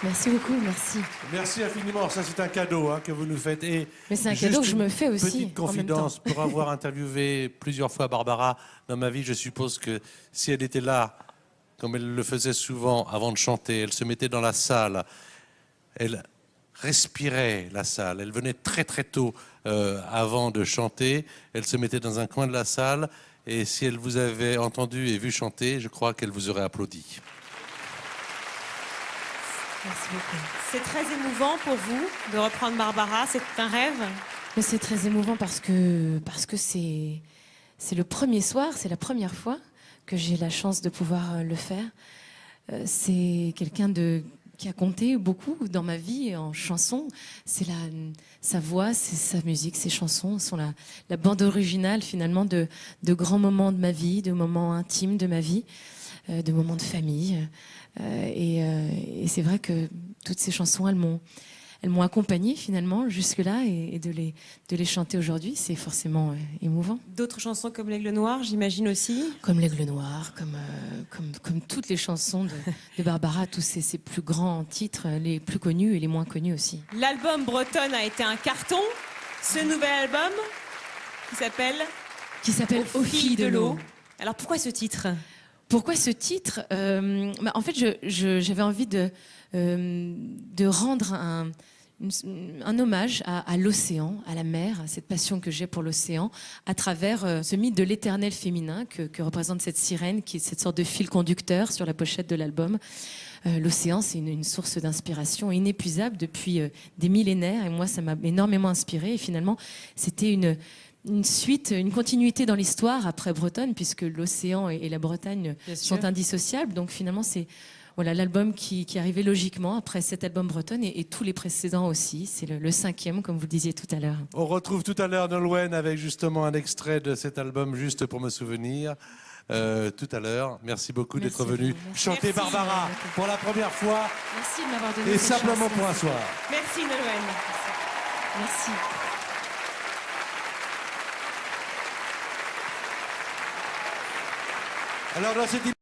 Merci beaucoup, merci. Merci infiniment. Ça, c'est un cadeau que vous nous faites. Et mais c'est un cadeau que je me fais aussi. Petite confidence, pour avoir interviewé plusieurs fois Barbara dans ma vie, je suppose que si elle était là, comme elle le faisait souvent avant de chanter, elle se mettait dans la salle, elle respirait la salle, elle venait très très tôt avant de chanter, elle se mettait dans un coin de la salle, et si elle vous avait entendu et vu chanter, je crois qu'elle vous aurait applaudi. Merci beaucoup. C'est très émouvant pour vous de reprendre Barbara, c'est un rêve? Mais c'est très émouvant parce que c'est le premier soir, c'est la première fois que j'ai la chance de pouvoir le faire. C'est quelqu'un qui a compté beaucoup dans ma vie en chanson. C'est sa voix, c'est sa musique, ses chansons sont la bande originale finalement de grands moments de ma vie, de moments intimes de ma vie, de moments de famille. Et c'est vrai que toutes ces chansons, elles m'ont accompagnée finalement jusque-là, et de les chanter aujourd'hui, c'est forcément émouvant. D'autres chansons comme L'Aigle Noir, j'imagine aussi? Comme L'Aigle Noir, comme toutes les chansons de Barbara, tous ces plus grands titres, les plus connus et les moins connus aussi. L'album Bretonne a été un carton. Ce nouvel album qui s'appelle Aux filles de l'eau. Alors pourquoi ce titre? Pourquoi ce titre? En fait, j'avais envie de rendre un hommage à l'océan, à la mer, à cette passion que j'ai pour l'océan, à travers ce mythe de l'éternel féminin que représente cette sirène, qui est cette sorte de fil conducteur sur la pochette de l'album. L'océan, c'est une source d'inspiration inépuisable depuis des millénaires, et moi, ça m'a énormément inspirée. Et finalement, c'était une suite, une continuité dans l'histoire après Bretonne, puisque l'océan et la Bretagne sont indissociables. Donc finalement, c'est l'album qui arrivait logiquement après cet album Bretonne, et tous les précédents aussi. C'est le 5e, comme vous le disiez tout à l'heure. On retrouve tout à l'heure Nolwenn avec justement un extrait de cet album, juste pour me souvenir. Tout à l'heure. Merci beaucoup d'être venu chanter Barbara pour la première fois. Merci de m'avoir donné Et cette simplement chance. pour un soir. Merci Nolwenn. Merci. Alors dans cette